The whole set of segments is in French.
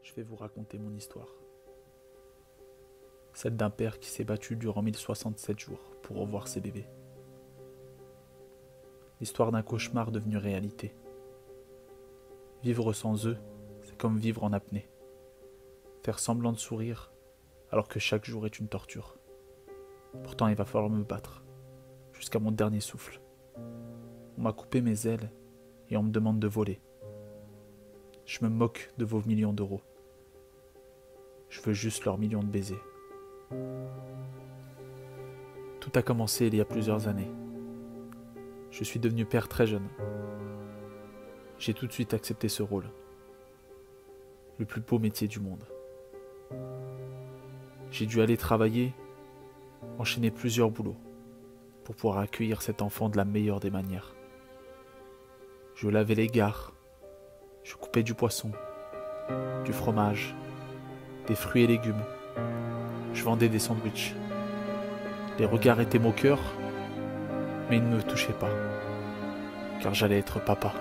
je vais vous raconter mon histoire. Celle d'un père qui s'est battu durant 1067 jours pour revoir ses bébés. L'histoire d'un cauchemar devenu réalité. Vivre sans eux, c'est comme vivre en apnée. Faire semblant de sourire alors que chaque jour est une torture. Pourtant, il va falloir me battre, jusqu'à mon dernier souffle. On m'a coupé mes ailes et on me demande de voler. Je me moque de vos millions d'euros. Je veux juste leurs millions de baisers. Tout a commencé il y a plusieurs années. Je suis devenu père très jeune. J'ai tout de suite accepté ce rôle. Le plus beau métier du monde. J'ai dû aller travailler, enchaîner plusieurs boulots, pour pouvoir accueillir cet enfant de la meilleure des manières. Je lavais les gares, je coupais du poisson, du fromage, des fruits et légumes. Je vendais des sandwichs. Les regards étaient moqueurs, mais ils ne me touchaient pas, car j'allais être papa.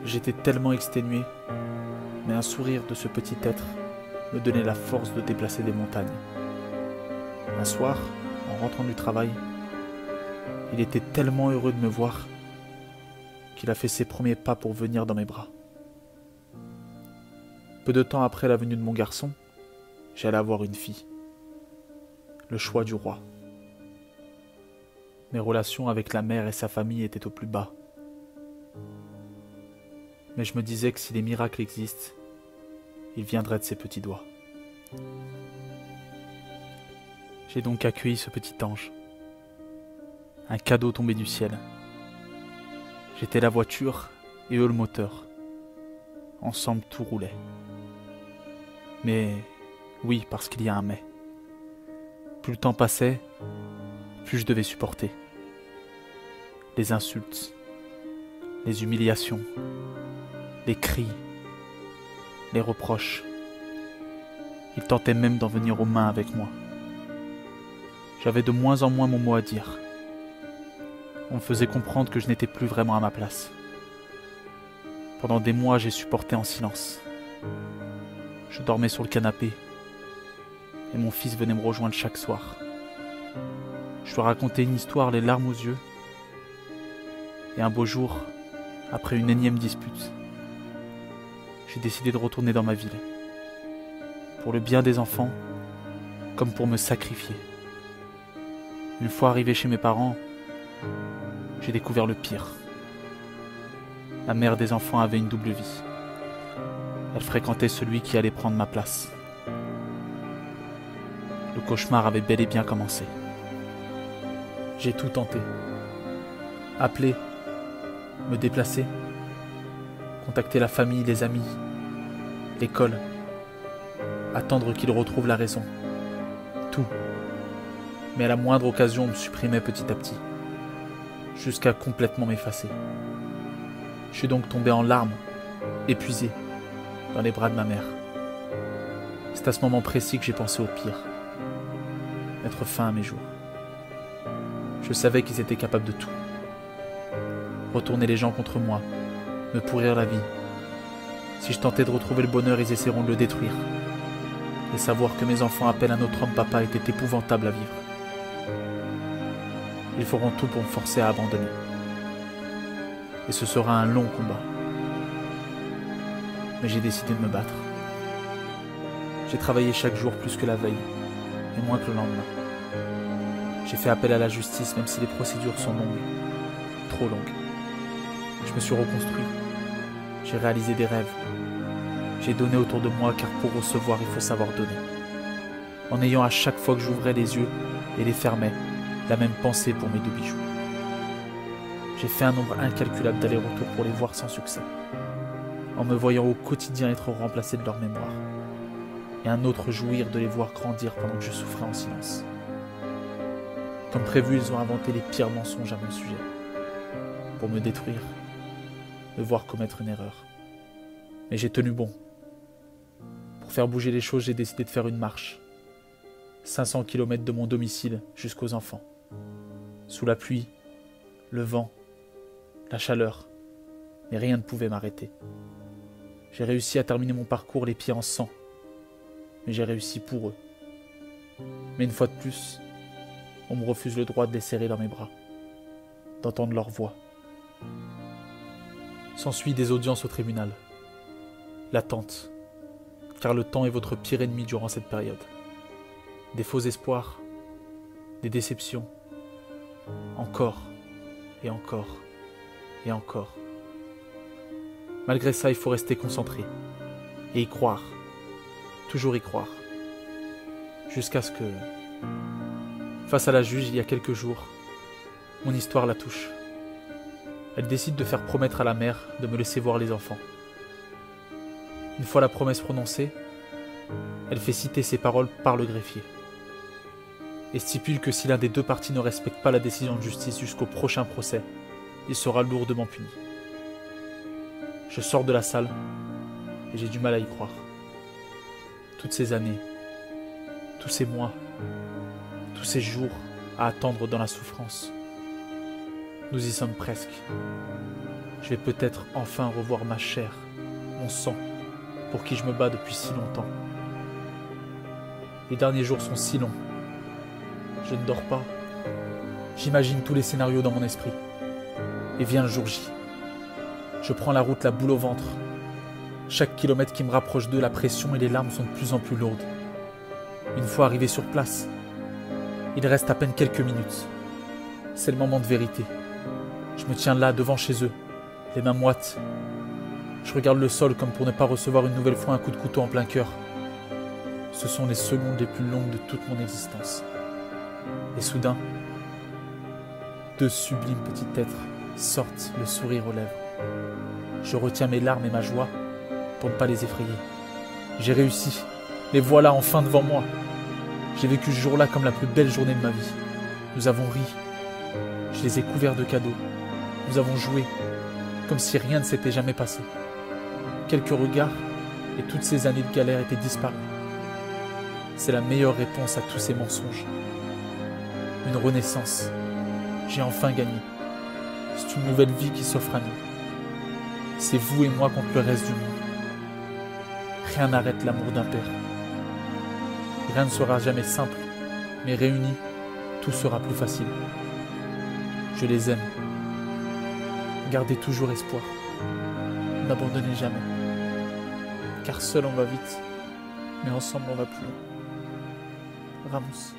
J'étais tellement exténué, mais un sourire de ce petit être me donnait la force de déplacer des montagnes. Un soir, en rentrant du travail, il était tellement heureux de me voir qu'il a fait ses premiers pas pour venir dans mes bras. Peu de temps après la venue de mon garçon, j'allais avoir une fille. Le choix du roi. Mes relations avec la mère et sa famille étaient au plus bas. Mais je me disais que si les miracles existent, ils viendraient de ses petits doigts. J'ai donc accueilli ce petit ange. Un cadeau tombé du ciel. J'étais la voiture et eux le moteur. Ensemble tout roulait. Mais oui, parce qu'il y a un mais. Plus le temps passait, plus je devais supporter. Les insultes, les humiliations, les cris, les reproches. Il tentait même d'en venir aux mains avec moi. J'avais de moins en moins mon mot à dire. On me faisait comprendre que je n'étais plus vraiment à ma place. Pendant des mois, j'ai supporté en silence. Je dormais sur le canapé et mon fils venait me rejoindre chaque soir. Je lui racontais une histoire les larmes aux yeux. Et un beau jour, après une énième dispute, j'ai décidé de retourner dans ma ville. Pour le bien des enfants, comme pour me sacrifier. Une fois arrivé chez mes parents, j'ai découvert le pire. La mère des enfants avait une double vie. Elle fréquentait celui qui allait prendre ma place. Le cauchemar avait bel et bien commencé. J'ai tout tenté. Appeler, me déplacer, contacter la famille, les amis, l'école, attendre qu'ils retrouvent la raison. Tout. Mais à la moindre occasion, on me supprimait petit à petit, jusqu'à complètement m'effacer. Je suis donc tombé en larmes, épuisé, dans les bras de ma mère. C'est à ce moment précis que j'ai pensé au pire. Mettre fin à mes jours. Je savais qu'ils étaient capables de tout. Retourner les gens contre moi, me pourrir la vie. Si je tentais de retrouver le bonheur, ils essaieront de le détruire. Et savoir que mes enfants appellent un autre homme papa était épouvantable à vivre. Ils feront tout pour me forcer à abandonner. Et ce sera un long combat. Mais j'ai décidé de me battre. J'ai travaillé chaque jour plus que la veille, et moins que le lendemain. J'ai fait appel à la justice même si les procédures sont longues, trop longues. Je me suis reconstruit. J'ai réalisé des rêves. J'ai donné autour de moi car pour recevoir, il faut savoir donner. En ayant à chaque fois que j'ouvrais les yeux et les fermais, la même pensée pour mes deux bijoux. J'ai fait un nombre incalculable d'allers-retours pour les voir sans succès, en me voyant au quotidien être remplacé de leur mémoire, et un autre jouir de les voir grandir pendant que je souffrais en silence. Comme prévu, ils ont inventé les pires mensonges à mon sujet, pour me détruire, me voir commettre une erreur. Mais j'ai tenu bon. Pour faire bouger les choses, j'ai décidé de faire une marche. 500 km de mon domicile jusqu'aux enfants. Sous la pluie, le vent, la chaleur, mais rien ne pouvait m'arrêter. J'ai réussi à terminer mon parcours les pieds en sang, mais j'ai réussi pour eux. Mais une fois de plus, on me refuse le droit de les serrer dans mes bras, d'entendre leur voix. S'ensuit des audiences au tribunal. L'attente, car le temps est votre pire ennemi durant cette période. Des faux espoirs, des déceptions, encore et encore et encore. Malgré ça, il faut rester concentré et y croire, toujours y croire, jusqu'à ce que, face à la juge il y a quelques jours, mon histoire la touche. Elle décide de faire promettre à la mère de me laisser voir les enfants. Une fois la promesse prononcée, elle fait citer ces paroles par le greffier et stipule que si l'un des deux parties ne respecte pas la décision de justice jusqu'au prochain procès, il sera lourdement puni. Je sors de la salle et j'ai du mal à y croire. Toutes ces années, tous ces mois, tous ces jours à attendre dans la souffrance. Nous y sommes presque. Je vais peut-être enfin revoir ma chair, mon sang, pour qui je me bats depuis si longtemps. Les derniers jours sont si longs. Je ne dors pas. J'imagine tous les scénarios dans mon esprit. Et vient le jour J. Je prends la route la boule au ventre. Chaque kilomètre qui me rapproche d'eux, la pression et les larmes sont de plus en plus lourdes. Une fois arrivé sur place, il reste à peine quelques minutes. C'est le moment de vérité. Je me tiens là, devant chez eux, les mains moites. Je regarde le sol comme pour ne pas recevoir une nouvelle fois un coup de couteau en plein cœur. Ce sont les secondes les plus longues de toute mon existence. Et soudain, deux sublimes petits êtres sortent, le sourire aux lèvres. Je retiens mes larmes et ma joie pour ne pas les effrayer. J'ai réussi. Les voilà enfin devant moi. J'ai vécu ce jour-là comme la plus belle journée de ma vie. Nous avons ri. Je les ai couverts de cadeaux. Nous avons joué, comme si rien ne s'était jamais passé. Quelques regards et toutes ces années de galère étaient disparues. C'est la meilleure réponse à tous ces mensonges. Une renaissance. J'ai enfin gagné. C'est une nouvelle vie qui s'offre à nous. C'est vous et moi contre le reste du monde. Rien n'arrête l'amour d'un père. Rien ne sera jamais simple, mais réunis, tout sera plus facile. Je les aime. Gardez toujours espoir. N'abandonnez jamais. Car seul on va vite, mais ensemble on va plus loin. Ramos.